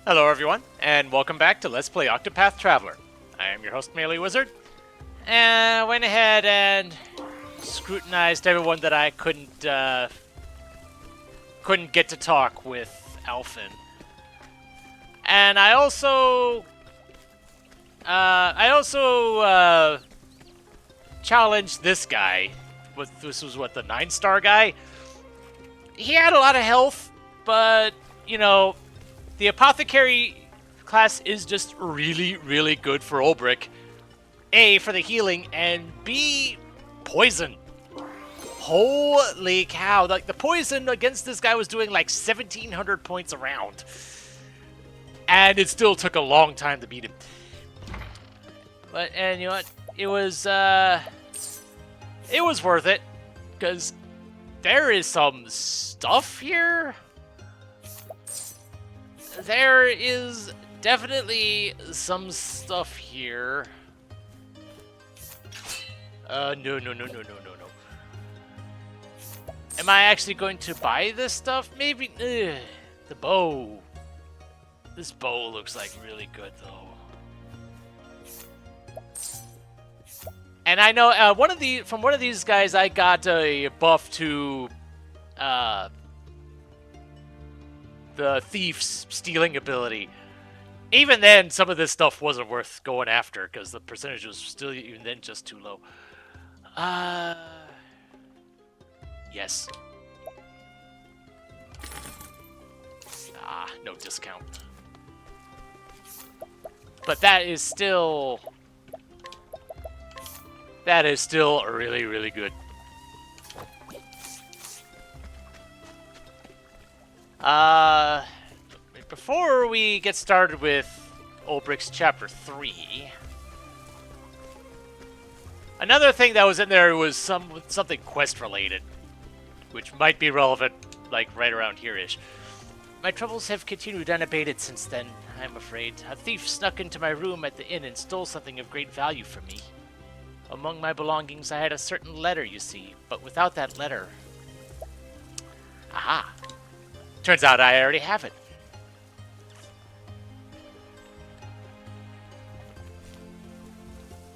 Hello everyone, and welcome back to Let's Play Octopath Traveler. I am your host, MeleeWizard, and I went ahead and scrutinized everyone that I couldn't get to talk with Alphen. And I also challenged this guy. This was what, the 9-star guy? He had a lot of health, but, you know, the Apothecary class is just really, really good for Ulbrich. A, for the healing, and B, poison. Holy cow. Like, the poison against this guy was doing like 1,700 points a round. And it still took a long time to beat him. And you know what? It was worth it. Because there is some stuff here. There is definitely some stuff here. No. Am I actually going to buy this stuff? Maybe. The bow. This bow looks like really good, though. And I know from one of these guys, I got a buff to the thief's stealing ability. Even then, some of this stuff wasn't worth going after because the percentage was still even then just too low. Yes. No discount. But that is still really, really good. Before we get started with Ulbrich's Chapter 3, another thing that was in there was something quest-related, which might be relevant, like, right around here-ish. My troubles have continued unabated since then, I'm afraid. A thief snuck into my room at the inn and stole something of great value from me. Among my belongings, I had a certain letter, you see, but without that letter... Aha! Turns out I already have it.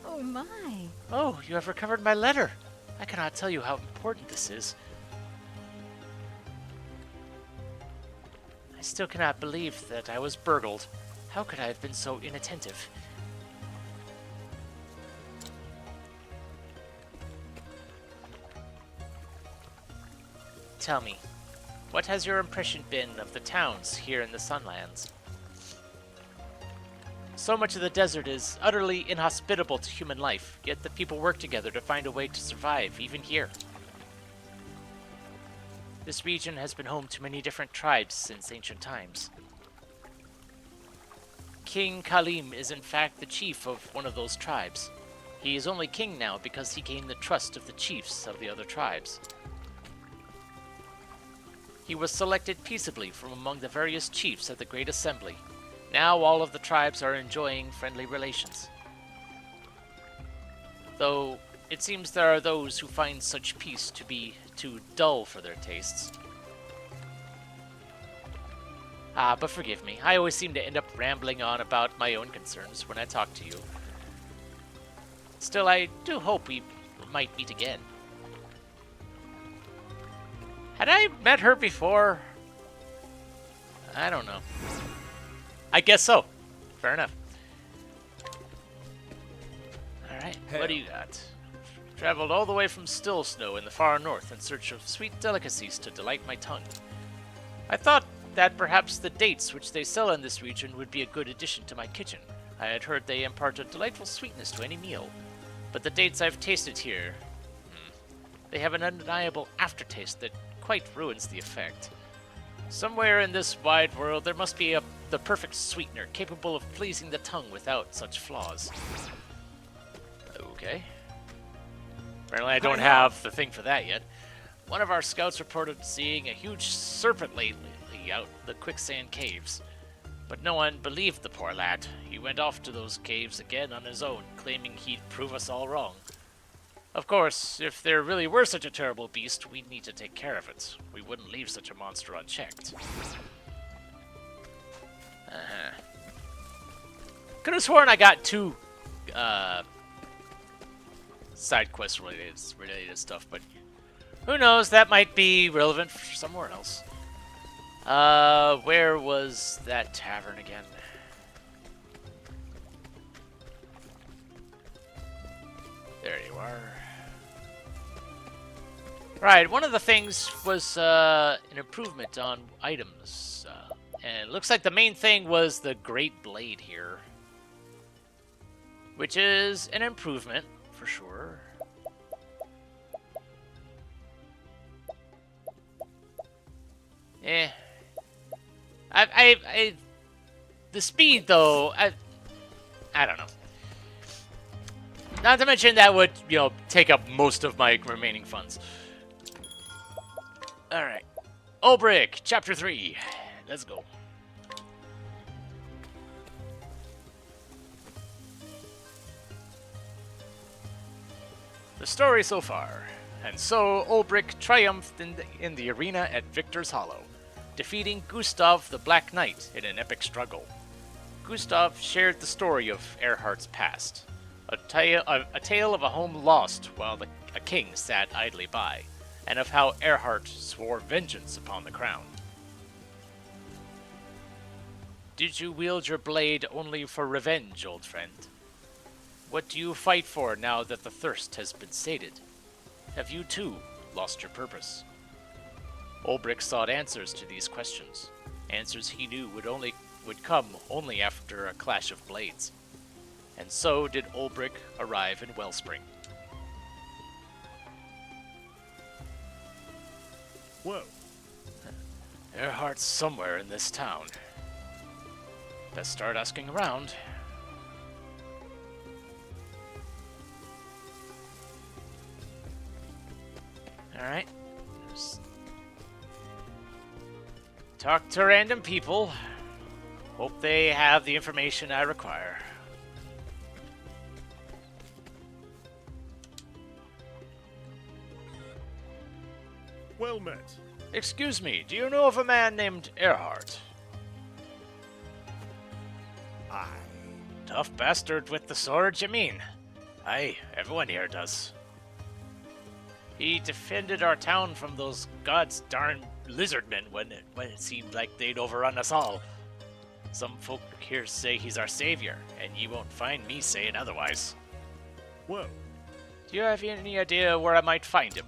Oh my! Oh, you have recovered my letter. I cannot tell you how important this is. I still cannot believe that I was burgled. How could I have been so inattentive? Tell me, what has your impression been of the towns here in the Sunlands? So much of the desert is utterly inhospitable to human life, yet the people work together to find a way to survive, even here. This region has been home to many different tribes since ancient times. King Kalim is in fact the chief of one of those tribes. He is only king now because he gained the trust of the chiefs of the other tribes. He was selected peaceably from among the various chiefs at the Great Assembly. Now all of the tribes are enjoying friendly relations. Though it seems there are those who find such peace to be too dull for their tastes. But forgive me, I always seem to end up rambling on about my own concerns when I talk to you. Still, I do hope we might meet again. Had I met her before? I don't know. I guess so. Fair enough. Alright, what do you got? Traveled all the way from Still Snow in the far north in search of sweet delicacies to delight my tongue. I thought that perhaps the dates which they sell in this region would be a good addition to my kitchen. I had heard they impart a delightful sweetness to any meal. But the dates I've tasted here, they have an undeniable aftertaste that quite ruins the effect. Somewhere in this wide world there must be the perfect sweetener capable of pleasing the tongue without such flaws. Okay. Apparently I don't have the thing for that yet. One of our scouts reported seeing a huge serpent lately out the quicksand caves. But no one believed the poor lad. He went off to those caves again on his own, claiming he'd prove us all wrong. Of course, if there really were such a terrible beast, we'd need to take care of it. We wouldn't leave such a monster unchecked. Uh-huh. Could have sworn I got two side quest related stuff, but who knows? That might be relevant for somewhere else. Where was that tavern again? There you are. Right, one of the things was an improvement on items. And it looks like the main thing was the Great Blade here. Which is an improvement, for sure. Eh. The speed, though, I don't know. Not to mention that would, take up most of my remaining funds. Alright. Ulbrich, Chapter 3. Let's go. The story so far. And so, Ulbrich triumphed in the arena at Victor's Hollow, defeating Gustav the Black Knight in an epic struggle. Gustav shared the story of Erhardt's past, a tale of a home lost while a king sat idly by, and of how Erhardt swore vengeance upon the crown. Did you wield your blade only for revenge, old friend? What do you fight for now that the thirst has been sated? Have you, too, lost your purpose? Ulbrich sought answers to these questions, answers he knew would come only after a clash of blades. And so did Ulbrich arrive in Wellspring. Whoa. Erhardt's somewhere in this town. Best start asking around. Alright. Talk to random people. Hope they have the information I require. Well met. Excuse me, do you know of a man named Erhardt? Aye. Tough bastard with the sword, you mean? Aye, everyone here does. He defended our town from those god's darn lizardmen when it seemed like they'd overrun us all. Some folk here say he's our savior, and you won't find me saying otherwise. Whoa. Do you have any idea where I might find him?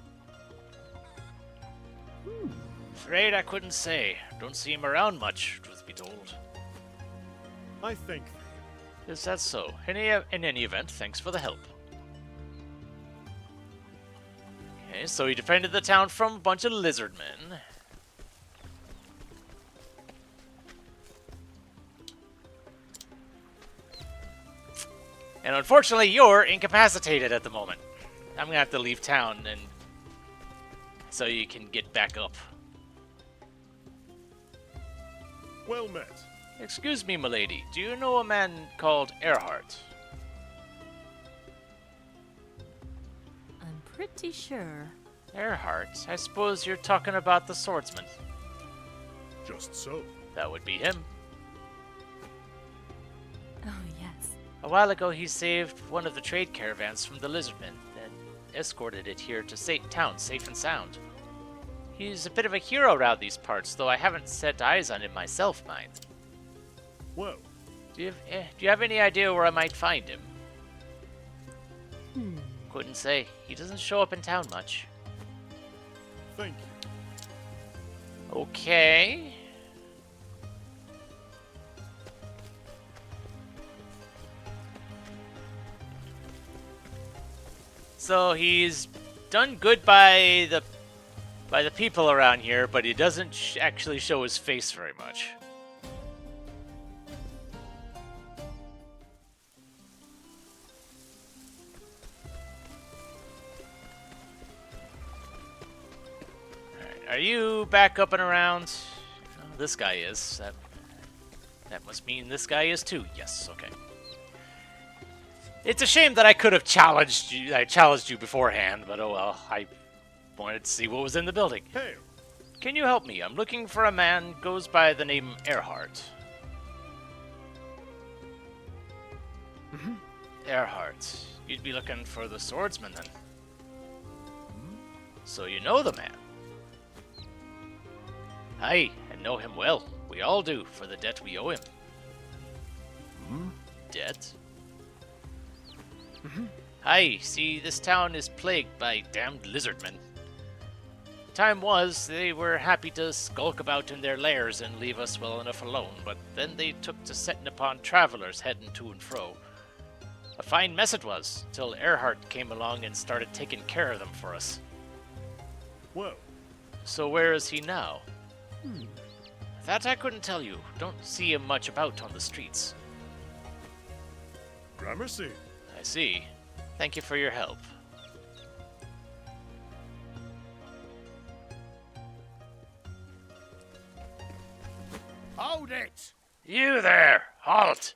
Afraid I couldn't say. Don't see him around much, truth be told. I think. Is that so? In any event, thanks for the help. Okay, so he defended the town from a bunch of lizardmen. And unfortunately, you're incapacitated at the moment. I'm gonna have to leave town and so you can get back up. Well met. Excuse me, milady. Do you know a man called Erhardt? I'm pretty sure. Erhardt? I suppose you're talking about the swordsman. Just so. That would be him. Oh, yes. A while ago, he saved one of the trade caravans from the lizardmen and escorted it here to town safe and sound. He's a bit of a hero around these parts, though I haven't set eyes on him myself, mind. Whoa. Do you have any idea where I might find him? Couldn't say. He doesn't show up in town much. Thank you. Okay. So he's done good by the people around here, but he doesn't actually show his face very much. Alright, are you back up and around? Oh, this guy is. That must mean this guy is too. Yes, okay. It's a shame that I could have challenged you. I challenged you beforehand, but oh well. I wanted to see what was in the building. Hey. Can you help me? I'm looking for a man goes by the name Erhardt. Earhart, you'd be looking for the swordsman then. So you know the man? Aye, and know him well. We all do, for the debt we owe him. Debt? Aye, see, this town is plagued by damned lizardmen. Time was, they were happy to skulk about in their lairs and leave us well enough alone, but then they took to setting upon travelers heading to and fro. A fine mess it was, till Earhart came along and started taking care of them for us. Well, So where is he now? That I couldn't tell you. Don't see him much about on the streets. Gramercy. I see. Thank you for your help. Hold it! You there! Halt!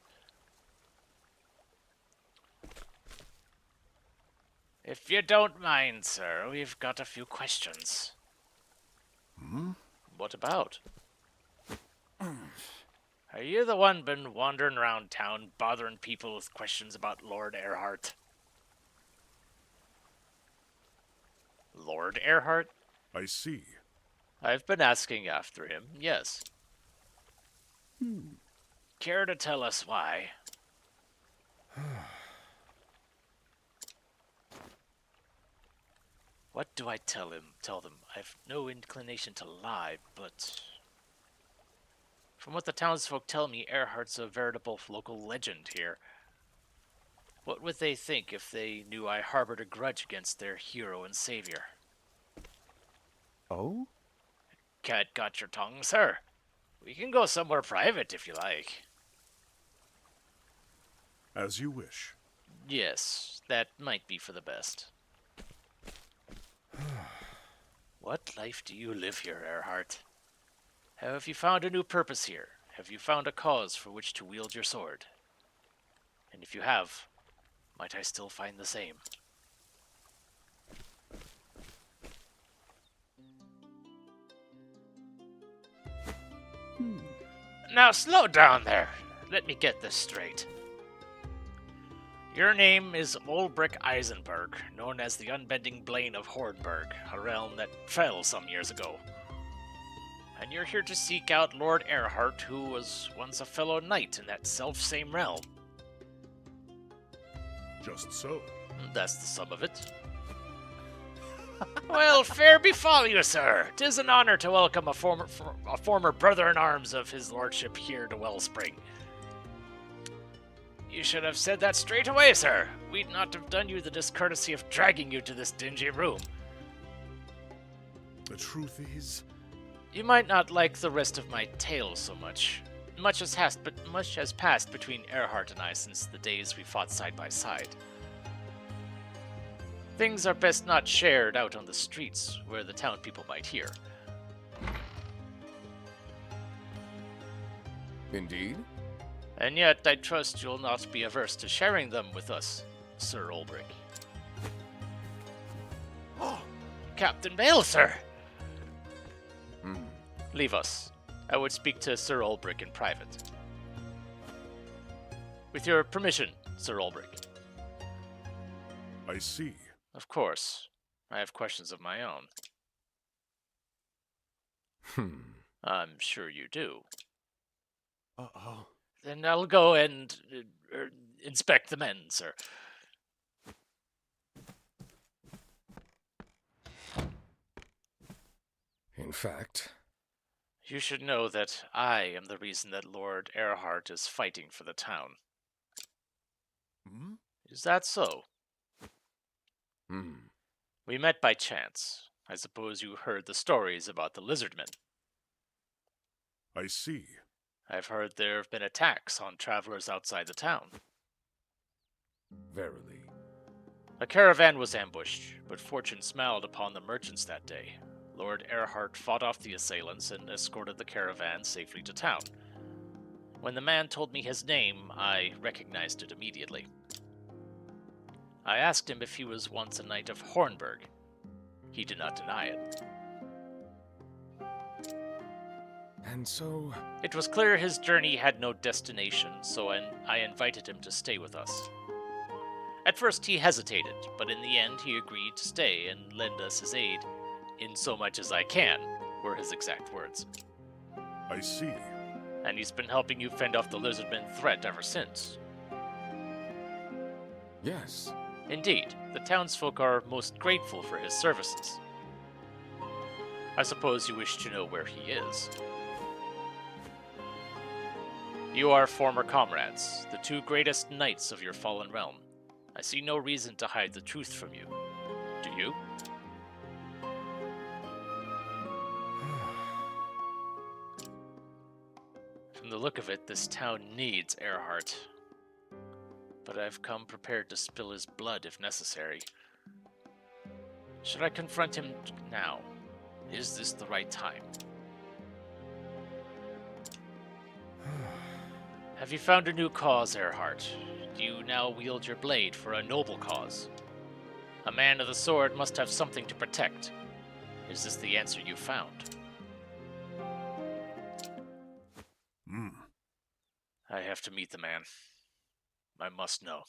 If you don't mind, sir, we've got a few questions. What about? Are you the one been wandering around town bothering people with questions about Lord Earhart? Lord Earhart? I see. I've been asking after him, yes. Care to tell us why? What do I tell them? I've no inclination to lie, but... From what the townsfolk tell me, Earhart's a veritable local legend here. What would they think if they knew I harbored a grudge against their hero and savior? Oh? Cat got your tongue, sir? We can go somewhere private if you like. As you wish. Yes, that might be for the best. What life do you live here, Earhart? Have you found a new purpose here? Have you found a cause for which to wield your sword? And if you have, might I still find the same? Now slow down there. Let me get this straight. Your name is Ulbrich Eisenberg, known as the Unbending Blade of Hornburg, a realm that fell some years ago. And you're here to seek out Lord Earhart, who was once a fellow knight in that self-same realm. Just so. That's the sum of it. Well, fair befall you, sir. 'Tis an honor to welcome a former brother-in-arms of his lordship here to Wellspring. You should have said that straight away, sir. We'd not have done you the discourtesy of dragging you to this dingy room. The truth is, You might not like the rest of my tale so much. Much has passed between Earhart and I since the days we fought side by side. Things are best not shared out on the streets, where the town people might hear. Indeed? And yet, I trust you'll not be averse to sharing them with us, Sir Ulbrich. Oh, Captain Bale, sir! Leave us. I would speak to Sir Ulbrich in private. With your permission, Sir Ulbrich. I see. Of course. I have questions of my own. I'm sure you do. Uh-oh. Then I'll go and inspect the men, sir. In fact, You should know that I am the reason that Lord Earhart is fighting for the town. Is that so? We met by chance. I suppose you heard the stories about the lizardmen. I see. I've heard there have been attacks on travelers outside the town. verily. A caravan was ambushed, but fortune smiled upon the merchants that day. Lord Earhart fought off the assailants and escorted the caravan safely to town. When the man told me his name, I recognized it immediately. I asked him if he was once a knight of Hornburg. He did not deny it. And so... It was clear his journey had no destination, so I invited him to stay with us. At first he hesitated, but in the end he agreed to stay and lend us his aid, in so much as I can, were his exact words. I see. And he's been helping you fend off the lizardman threat ever since. Yes. Indeed, the townsfolk are most grateful for his services. I suppose you wish to know where he is. You are former comrades, the two greatest knights of your fallen realm. I see no reason to hide the truth from you. Do you? From the look of it, this town needs Earhart. But I've come prepared to spill his blood if necessary. Should I confront him now? Is this the right time? Have you found a new cause, Earhart? Do you now wield your blade for a noble cause? A man of the sword must have something to protect. Is this the answer you found? I have to meet the man. I must know.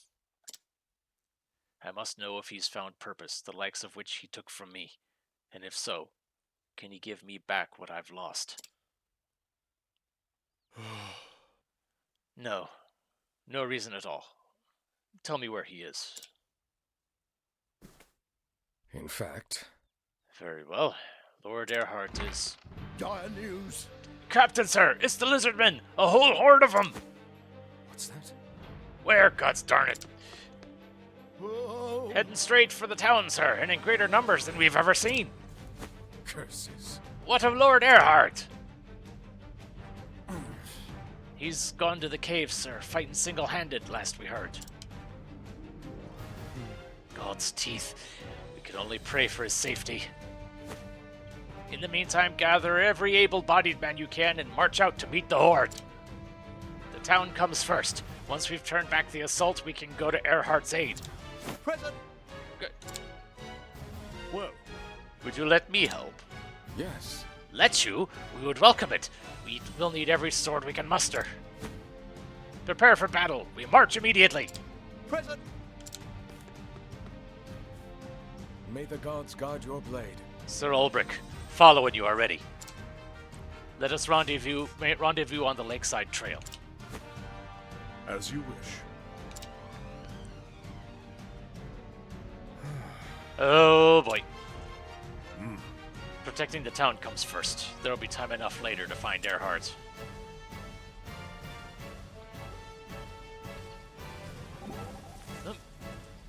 I must know if he's found purpose, the likes of which he took from me. And if so, can he give me back what I've lost? No. No reason at all. Tell me where he is. In fact... Very well. Lord Earhart is... Dire news. Captain, sir! It's the lizardmen! A whole horde of them! What's that? Where, gods darn it? Whoa. Heading straight for the town, sir, and in greater numbers than we've ever seen. Curses. What of Lord Earhart? He's gone to the cave, sir, fighting single-handed, last we heard. God's teeth. We can only pray for his safety. In the meantime, gather every able-bodied man you can and march out to meet the horde. The town comes first. Once we've turned back the assault, we can go to Earhart's aid. Present. Good. Well, Would you let me help? Yes. Let you? We would welcome it. We will need every sword we can muster. Prepare for battle. We march immediately. present. May the gods guard your blade. Sir Ulbrich, follow when you are ready. Let us rendezvous on the lakeside trail. As you wish. Oh boy. Protecting the town comes first. There'll be time enough later to find Earhart.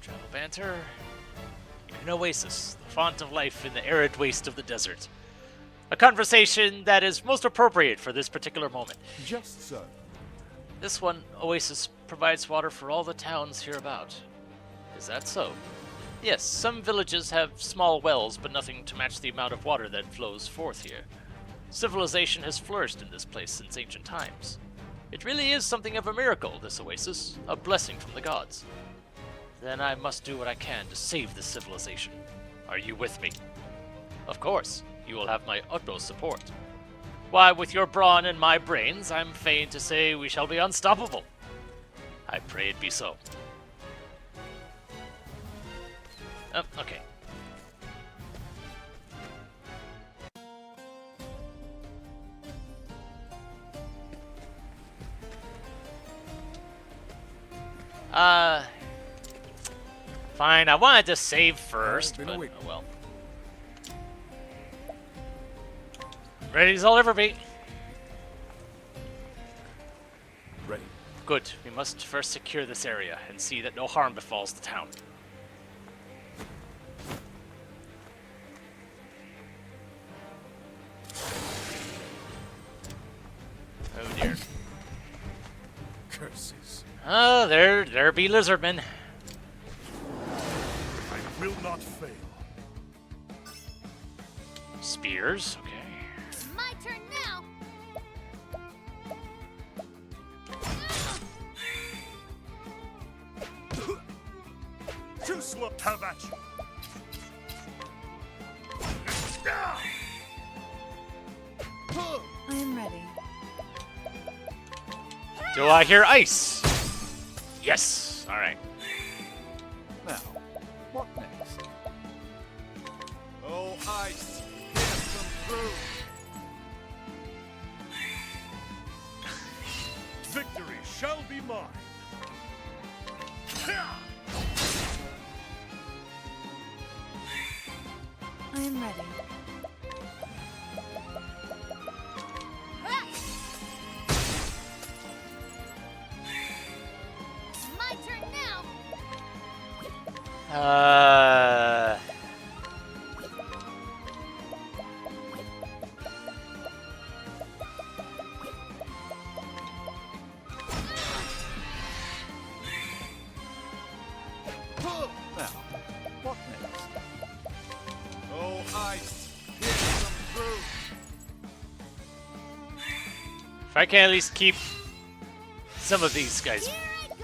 Travel banter. An oasis, the font of life in the arid waste of the desert. A conversation that is most appropriate for this particular moment. Just so. This one, oasis, provides water for all the towns hereabout. Is that so? Yes, some villages have small wells, but nothing to match the amount of water that flows forth here. Civilization has flourished in this place since ancient times. It really is something of a miracle, this oasis, a blessing from the gods. Then I must do what I can to save this civilization. Are you with me? Of course, you will have my utmost support. Why, with your brawn and my brains, I'm fain to say we shall be unstoppable. I pray it be so. Okay. Fine, I wanted to save first, been but waiting. oh well. Ready as I'll ever be. Ready. Good. We must first secure this area and see that no harm befalls the town. Oh dear. Curses. Ah, there be lizardmen. I will not fail. Spears, okay. My turn now. Too slow. Have at you. I am ready. Do I hear ice? Yes. All right. Now, what next? Oh, ice, pierce them through. Victory shall be mine. I am ready. My turn now. Now, what next? Oh, ice, pierce them through. If I can at least keep some of these guys. Here I go.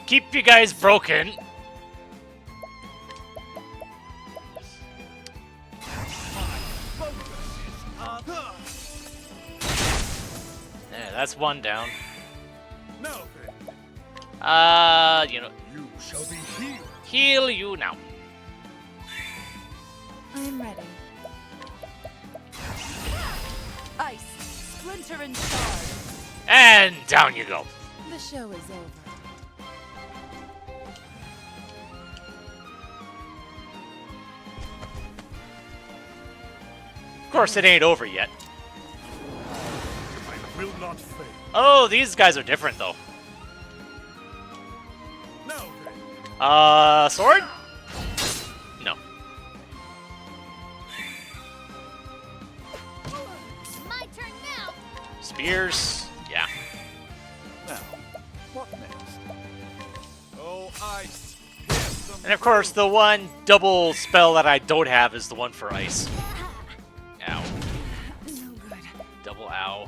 Keep you guys broken. Yeah, that's one down. Now then, You know, you shall be healed. heal you now. I am ready. Ice, splinter and shard. And down you go. The show is over. Of course, it ain't over yet. I will not fail. Oh, these guys are different, though. Now then, Sword? No. My turn now. Spears? Yeah. Now, what next? oh, ice, pierce them And of course, the one double spell that I don't have is the one for ice. Ow. No good. Double ow.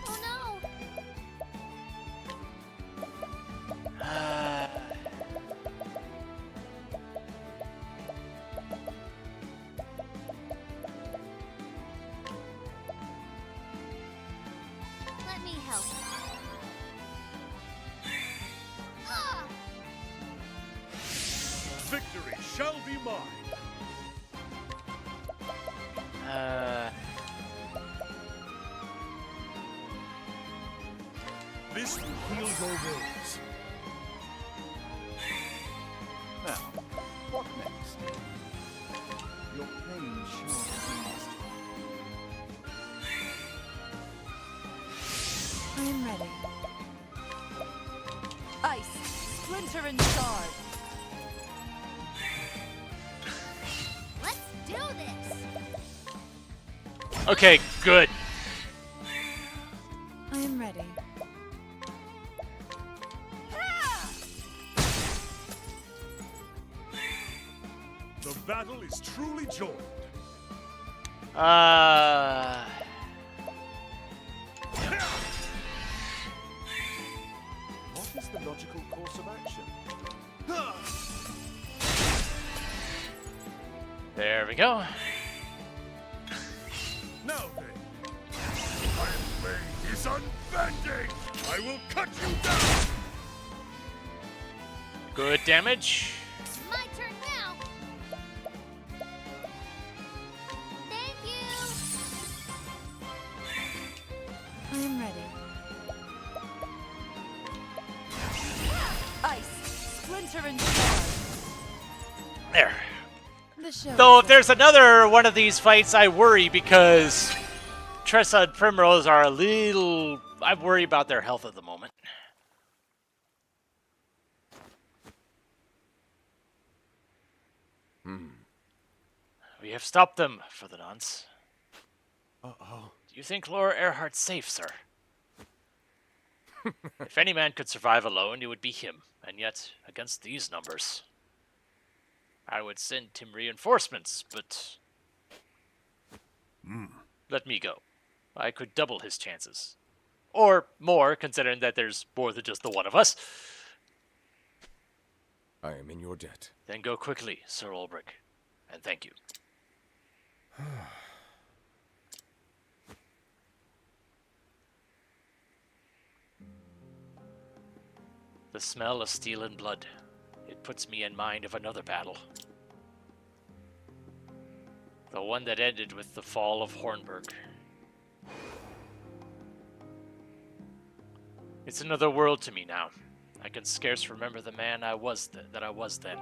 Oh no. Let me help. Ah! Victory shall be mine. This will heal your wounds. Now, what next? Your pain shall cease. I am ready. Ice, splinter and shard. Let's do this. Okay, good. I am ready. The battle is truly joined. What is the logical course of action? There we go. Now then, my blade is unbending. I will cut you down. Good damage. My turn now. Thank you. I am ready. Ice, splinter and shard. There. The show Though is if there's another one of these fights, I worry because Tressa and Primrose are a little... I worry about their health at the moment. We have stopped them for the nonce. Uh-oh. Do you think Laura Earhart's safe, sir? If any man could survive alone, it would be him. And yet, against these numbers, I would send him reinforcements, but... Let me go. I could double his chances. Or more, considering that there's more than just the one of us. I am in your debt. Then go quickly, Sir Ulbrich. And thank you. The smell of steel and blood. It puts me in mind of another battle. The one that ended with the fall of Hornburg. It's another world to me now. I can scarce remember the man I was then.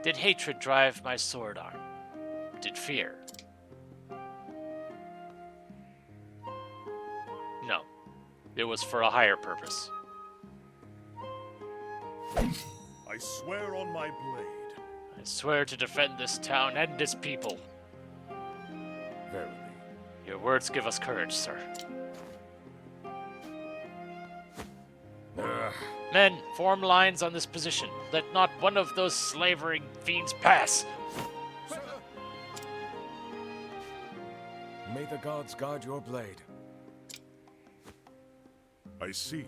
Did hatred drive my sword arm? Did fear? No. It was for a higher purpose. I swear on my blade. I swear to defend this town and its people. Verily. Your words give us courage, sir. Men, form lines on this position. Let not one of those slavering fiends pass. May the gods guard your blade. I see.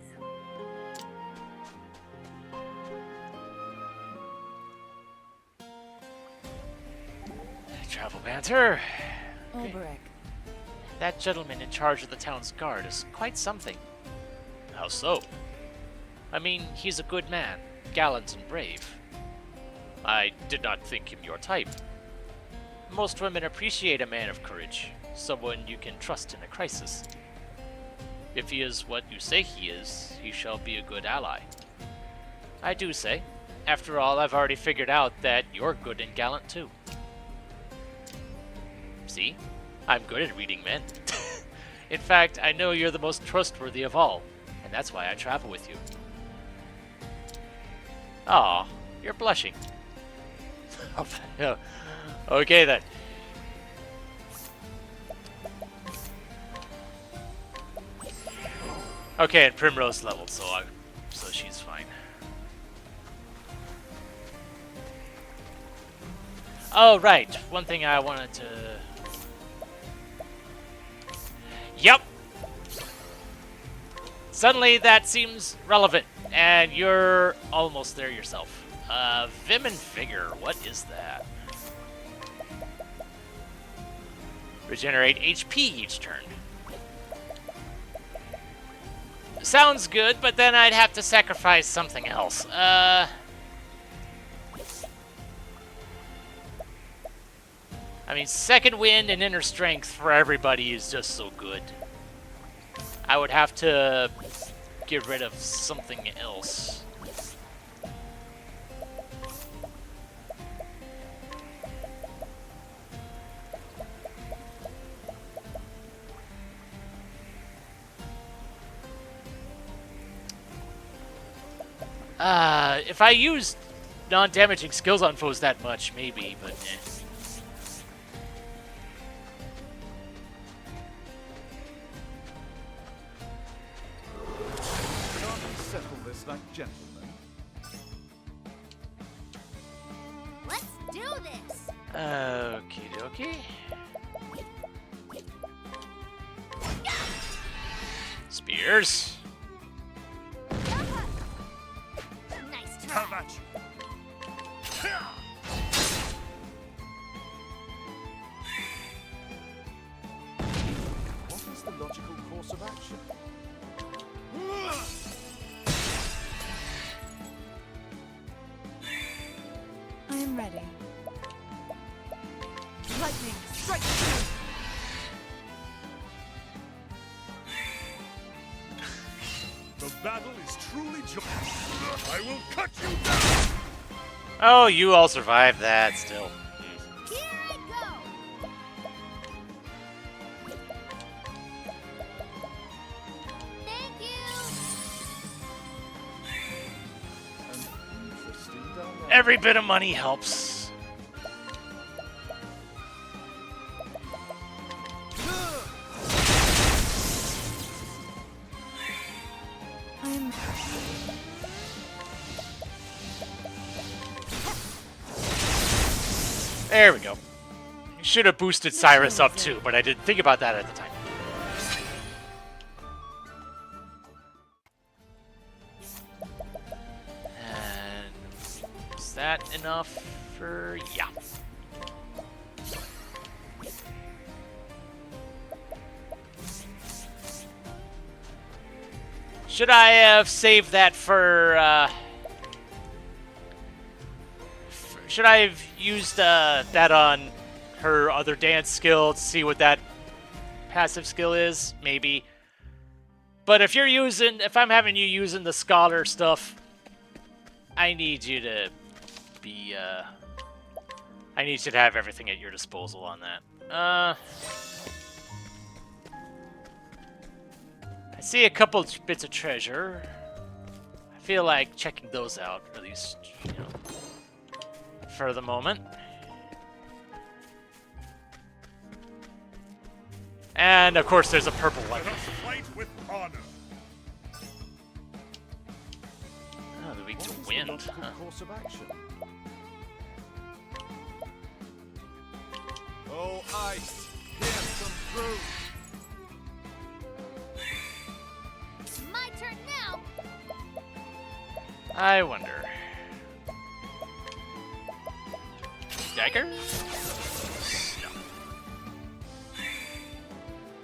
Travel banter. Ulbrich. That gentleman in charge of the town's guard is quite something. How so? I mean, he's a good man, gallant and brave. I did not think him your type. Most women appreciate a man of courage, someone you can trust in a crisis. If he is what you say he is, he shall be a good ally. I do say. After all, I've already figured out that you're good and gallant too. See? I'm good at reading men. In fact, I know you're the most trustworthy of all, and that's why I travel with you. Aw, you're blushing. Okay then. Okay, and Primrose leveled, so she's fine. Oh right, one thing I wanted to. Yep. Suddenly that seems relevant, and you're almost there yourself. Vim and Vigor, what is that? Regenerate HP each turn. Sounds good, but then I'd have to sacrifice something else. I mean, Second Wind and Inner Strength for everybody is just so good. I would have to get rid of something else. If I used non-damaging skills on foes that much, maybe, but eh. Can't we settle this like gentlemen? Let's do this. Okie dokie. Spears. Nice How try. about you? What is the logical course of action? I am ready. Lightning, strike through! The battle is truly I will cut you down! Oh, you all survived that still. Here I go. Thank you. An interesting dilemma. Every bit of money helps. I am. There we go. Should have boosted Cyrus up too, but I didn't think about that at the time. And is that enough for... yeah. Should I have saved that for, should I have used that on her other dance skill to see what that passive skill is? Maybe. But if I'm having you using the scholar stuff, I need you to be, I need you to have everything at your disposal on that. I see a couple bits of treasure. I feel like checking those out, at least, you know, for the moment. And of course, there's a purple one. Fight with honor. Oh, they're weak to What is the wind. logical Huh? course of action? Oh, ice, pierce them through. My turn now. I wonder. Dagger? No.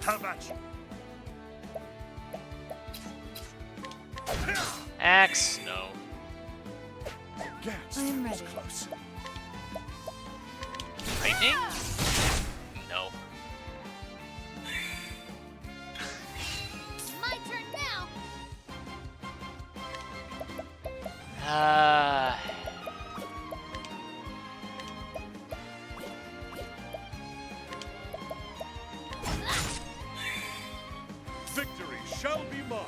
Have at you. Axe? No. Gats, I am that was ready. close. Lightning? No. My turn now. Victory shall be mine.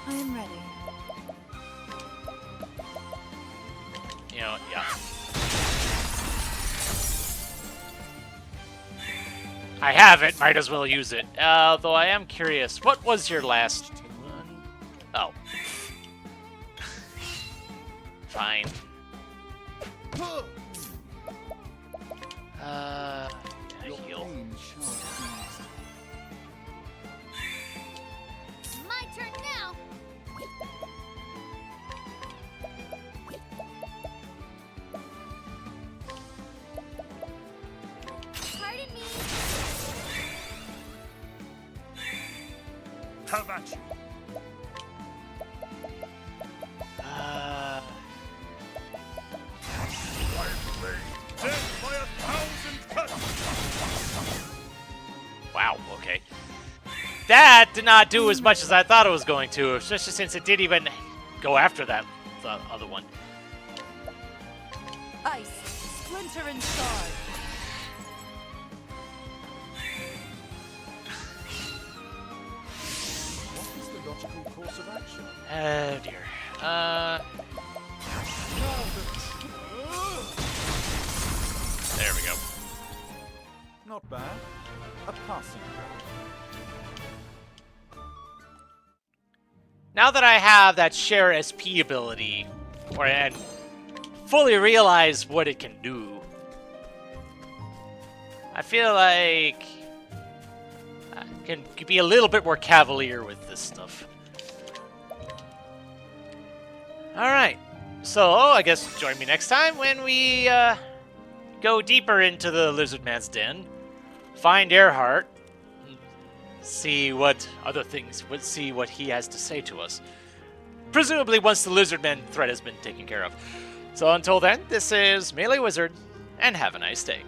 I am ready. You know, yeah. I have it, might as well use it. Though I am curious, what was your last one? Oh. Fine. Your Heal. pain shall ease. My turn now. Pardon me. Have at you. Death by 1,000 cuts. Wow, okay. That did not do as much as I thought it was going to, especially since it didn't even go after that other one. Ice, splinter and shard. What is the logical course of action? Oh dear. There we go. Not bad. A passing grade. Now that I have that share SP ability, and fully realize what it can do, I feel like I can be a little bit more cavalier with this stuff. Alright, so I guess join me next time when we go deeper into the Lizard Man's den, find Earhart, see what other things, see what he has to say to us. Presumably once the Lizard Man threat has been taken care of. So until then, this is MeleeWizard, and have a nice day.